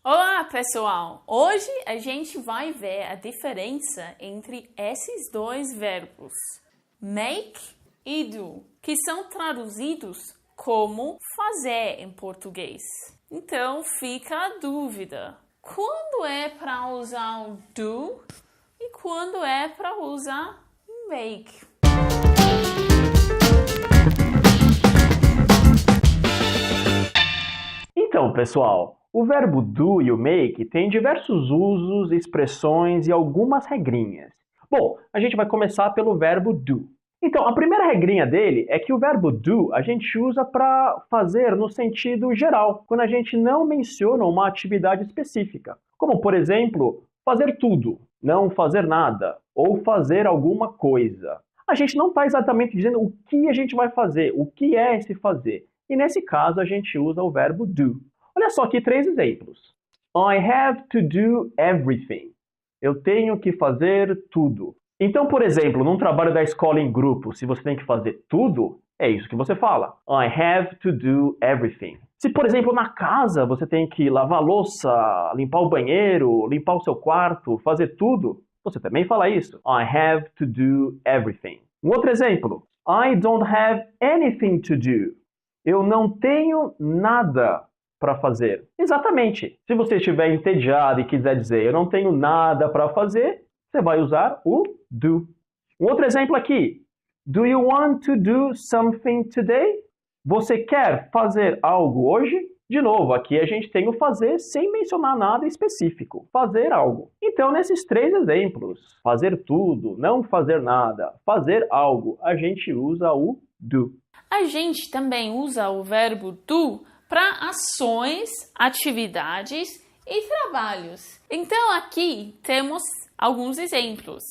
Olá, pessoal! Hoje a gente vai ver a diferença entre esses dois verbos, make e do, que são traduzidos como fazer em português. Então fica a dúvida: quando é para usar o do e quando é para usar o make? Então, pessoal, o verbo do e o make têm diversos usos, expressões e algumas regrinhas. Bom, a gente vai começar pelo verbo do. Então, a primeira regrinha dele é que o verbo do a gente usa para fazer no sentido geral, quando a gente não menciona uma atividade específica. Como, por exemplo, fazer tudo, não fazer nada, ou fazer alguma coisa. A gente não está exatamente dizendo o que a gente vai fazer, o que é esse fazer. E nesse caso a gente usa o verbo do. Olha só aqui 3 exemplos. I have to do everything. Eu tenho que fazer tudo. Então, por exemplo, num trabalho da escola em grupo, se você tem que fazer tudo, é isso que você fala. I have to do everything. Se, por exemplo, na casa você tem que lavar a louça, limpar o banheiro, limpar o seu quarto, fazer tudo, você também fala isso. I have to do everything. Um outro exemplo. I don't have anything to do. Eu não tenho nada para fazer. Exatamente. Se você estiver entediado e quiser dizer eu não tenho nada para fazer, você vai usar o do. Um outro exemplo aqui. Do you want to do something today? Você quer fazer algo hoje? De novo, aqui a gente tem o fazer sem mencionar nada específico. Fazer algo. Então, nesses 3 exemplos, fazer tudo, não fazer nada, fazer algo, a gente usa o do. A gente também usa o verbo do para ações, atividades e trabalhos. Então aqui temos alguns exemplos.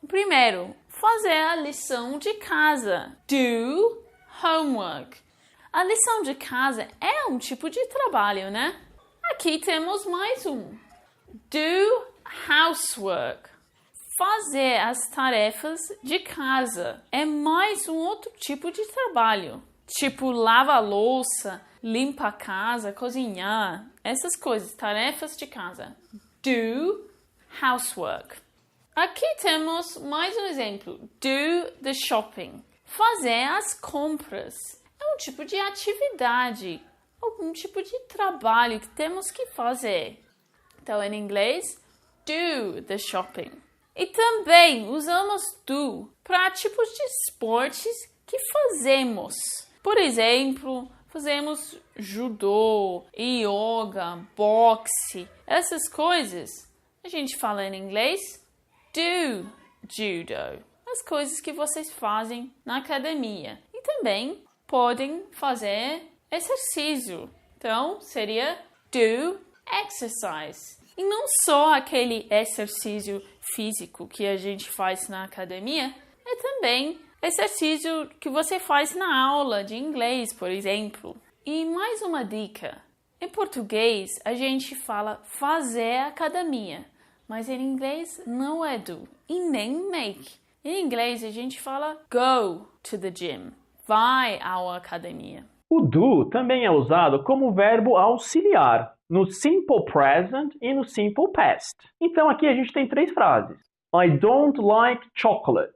Primeiro, fazer a lição de casa. Do homework. A lição de casa é um tipo de trabalho, né? Aqui temos mais um. Do housework. Fazer as tarefas de casa é mais um outro tipo de trabalho. Tipo lavar a louça, limpar a casa, cozinhar, essas coisas, tarefas de casa. Do housework. Aqui temos mais um exemplo. Do the shopping. Fazer as compras. É um tipo de atividade, algum tipo de trabalho que temos que fazer. Então, em inglês, do the shopping. E também usamos do para tipos de esportes que fazemos. Por exemplo, fazemos judô, yoga, boxe, essas coisas. A gente fala em inglês do judo. As coisas que vocês fazem na academia. E também podem fazer exercício. Então, seria do exercise. E não só aquele exercício físico que a gente faz na academia, é também exercício que você faz na aula de inglês, por exemplo. E mais uma dica. Em português, a gente fala fazer academia, mas em inglês não é do e nem make. Em inglês, a gente fala go to the gym. Vai à academia. O do também é usado como verbo auxiliar no simple present e no simple past. Então aqui a gente tem 3 frases. I don't like chocolate.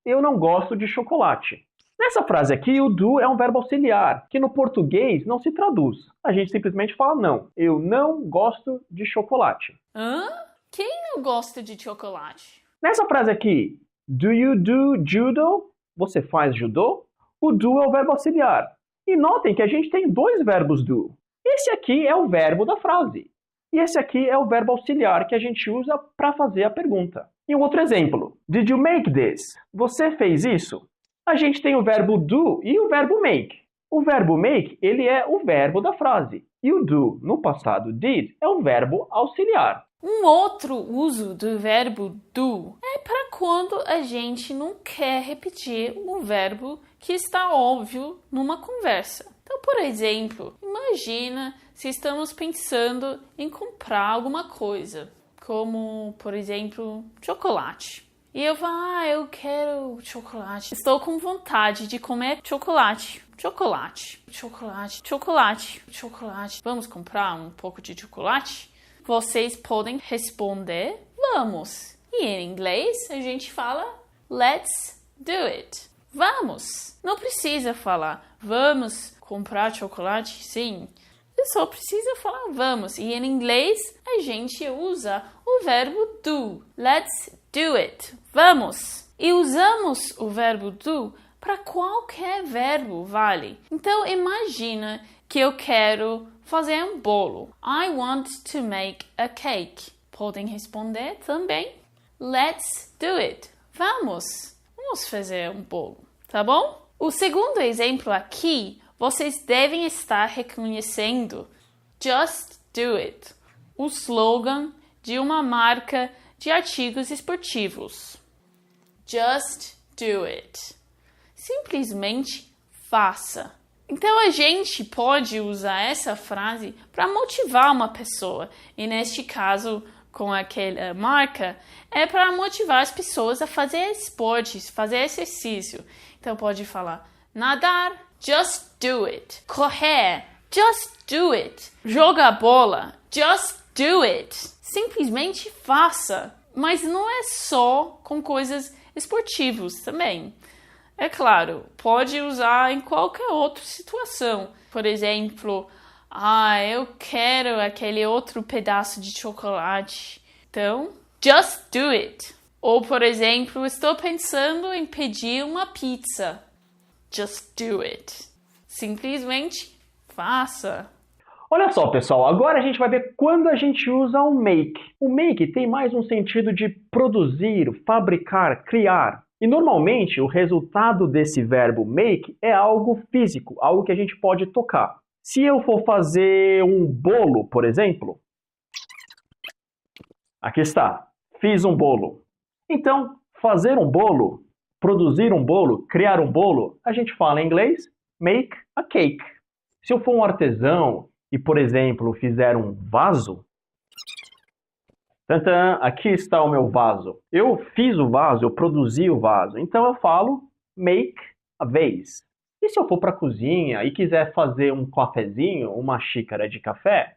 Eu não gosto de chocolate. Nessa frase aqui, o do é um verbo auxiliar, que no português não se traduz. A gente simplesmente fala não. Eu não gosto de chocolate. Hã? Quem não gosta de chocolate? Nessa frase aqui, do you do judo? Você faz judô? O do é o verbo auxiliar. E notem que a gente tem 2 verbos do. Esse aqui é o verbo da frase. E esse aqui é o verbo auxiliar que a gente usa para fazer a pergunta. E um outro exemplo. Did you make this? Você fez isso? A gente tem o verbo do e o verbo make. O verbo make, ele é o verbo da frase. E o do, no passado did, é o verbo auxiliar. Um outro uso do verbo do é para quando a gente não quer repetir um verbo que está óbvio numa conversa. Então, por exemplo, imagina se estamos pensando em comprar alguma coisa, como, por exemplo, chocolate. E eu falo, eu quero chocolate. Estou com vontade de comer chocolate. Chocolate, chocolate, chocolate, chocolate. Vamos comprar um pouco de chocolate? vocês podem responder vamos. E em inglês a gente fala let's do it. Vamos. Não precisa falar vamos comprar chocolate, sim. Só precisa falar vamos. E em inglês a gente usa o verbo do. Let's do it. Vamos. E usamos o verbo do para qualquer verbo, vale? Então imagina que eu quero fazer um bolo. I want to make a cake. Podem responder também. Let's do it. Vamos. Vamos fazer um bolo, tá bom? O segundo exemplo aqui, vocês devem estar reconhecendo Just Do It, o slogan de uma marca de artigos esportivos. Just do it. Simplesmente faça. Então a gente pode usar essa frase para motivar uma pessoa. E neste caso, com aquela marca, é para motivar as pessoas a fazer esportes, fazer exercício. Então pode falar nadar, just do it. Correr, just do it. Jogar bola, just do it. Simplesmente faça. Mas não é só com coisas esportivas também. É claro, pode usar em qualquer outra situação. Por exemplo, eu quero aquele outro pedaço de chocolate. Então, just do it. Ou, por exemplo, estou pensando em pedir uma pizza. Just do it. Simplesmente faça. Olha só, pessoal, agora a gente vai ver quando a gente usa o make. O make tem mais um sentido de produzir, fabricar, criar. E normalmente o resultado desse verbo make é algo físico, algo que a gente pode tocar. Se eu for fazer um bolo, por exemplo, aqui está, fiz um bolo. Então, fazer um bolo, produzir um bolo, criar um bolo, a gente fala em inglês make a cake. Se eu for um artesão e, por exemplo, fizer um vaso, tantã, aqui está o meu vaso. Eu fiz o vaso, eu produzi o vaso. Então eu falo make a vase. E se eu for para a cozinha e quiser fazer um cafezinho, uma xícara de café,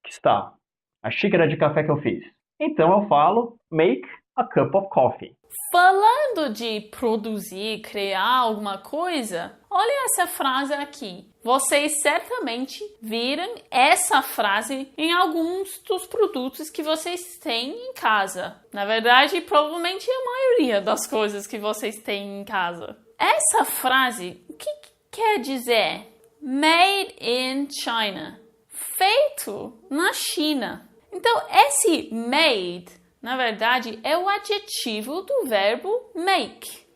aqui está a xícara de café que eu fiz. Então eu falo make a cup of coffee. Falando de produzir, criar alguma coisa, olha essa frase aqui. Vocês certamente viram essa frase em alguns dos produtos que vocês têm em casa. Na verdade, provavelmente a maioria das coisas que vocês têm em casa. Essa frase, o que quer dizer? Made in China. Feito na China. Então, esse made, na verdade, é o adjetivo do verbo make.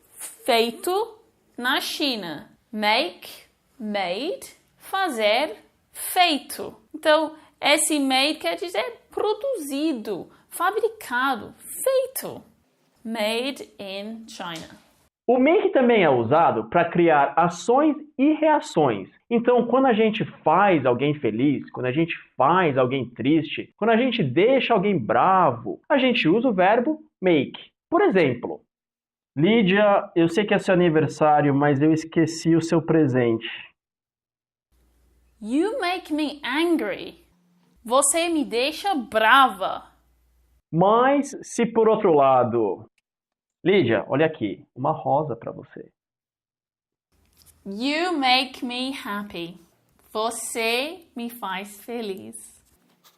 Feito na China. Make, made, fazer, feito. Então, esse made quer dizer produzido, fabricado, feito. Made in China. O make também é usado para criar ações e reações. Então, quando a gente faz alguém feliz, quando a gente faz alguém triste, quando a gente deixa alguém bravo, a gente usa o verbo make. Por exemplo, Lídia, eu sei que é seu aniversário, mas eu esqueci o seu presente. You make me angry. Você me deixa brava. Mas, se por outro lado... Lídia, olha aqui, uma rosa para você. You make me happy. Você me faz feliz.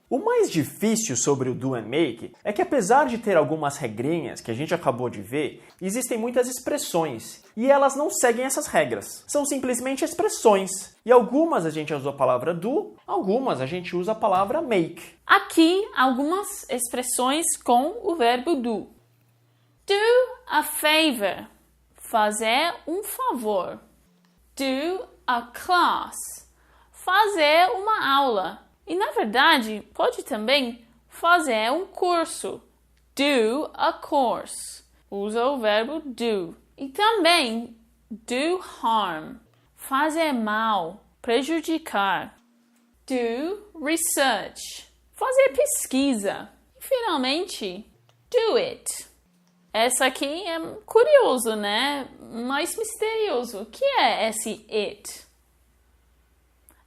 O mais difícil sobre o do and make é que, apesar de ter algumas regrinhas que a gente acabou de ver, existem muitas expressões e elas não seguem essas regras. São simplesmente expressões. E algumas a gente usa a palavra do, algumas a gente usa a palavra make. Aqui, algumas expressões com o verbo do. Do a favor. Fazer um favor. Do a class. Fazer uma aula. E, na verdade, pode também fazer um curso. Do a course. Usa o verbo do. E também do harm. Fazer mal, prejudicar. Do research. Fazer pesquisa. E, finalmente, do it. Essa aqui é curioso, né? Mais misterioso. O que é esse it?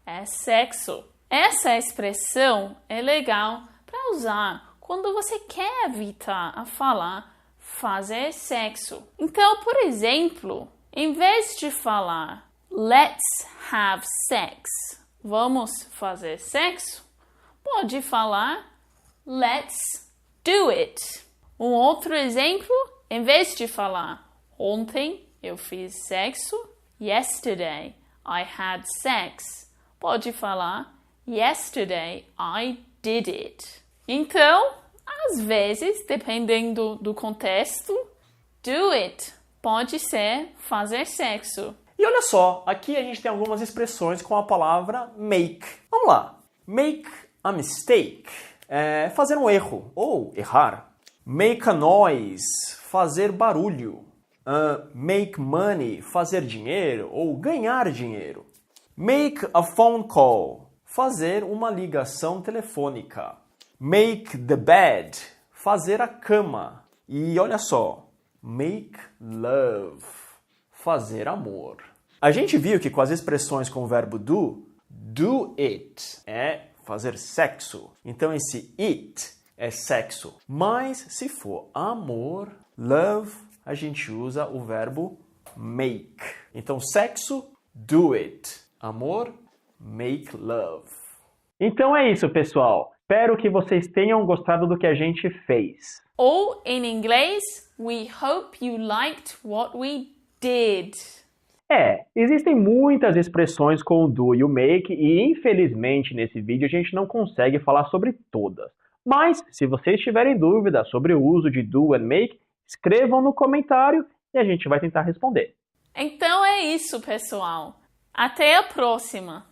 É sexo. Essa expressão é legal para usar quando você quer evitar a falar fazer sexo. Então, por exemplo, em vez de falar let's have sex, vamos fazer sexo, pode falar let's do it. Um outro exemplo, em vez de falar ontem eu fiz sexo, yesterday I had sex, pode falar yesterday I did it. Então, às vezes, dependendo do contexto, do it pode ser fazer sexo. E olha só, aqui a gente tem algumas expressões com a palavra make. Vamos lá. Make a mistake é fazer um erro ou errar. Make a noise, fazer barulho. Make money, fazer dinheiro ou ganhar dinheiro. Make a phone call, fazer uma ligação telefônica. Make the bed, fazer a cama. E olha só, make love, fazer amor. A gente viu que com as expressões com o verbo do it é fazer sexo. Então esse it é sexo. Mas se for amor, love, a gente usa o verbo make. Então sexo, do it. Amor, make love. Então é isso, pessoal. Espero que vocês tenham gostado do que a gente fez. Ou, em inglês, we hope you liked what we did. Existem muitas expressões com o do e o make e, infelizmente, nesse vídeo a gente não consegue falar sobre todas. Mas, se vocês tiverem dúvidas sobre o uso de do and make, escrevam no comentário e a gente vai tentar responder. Então é isso, pessoal. Até a próxima!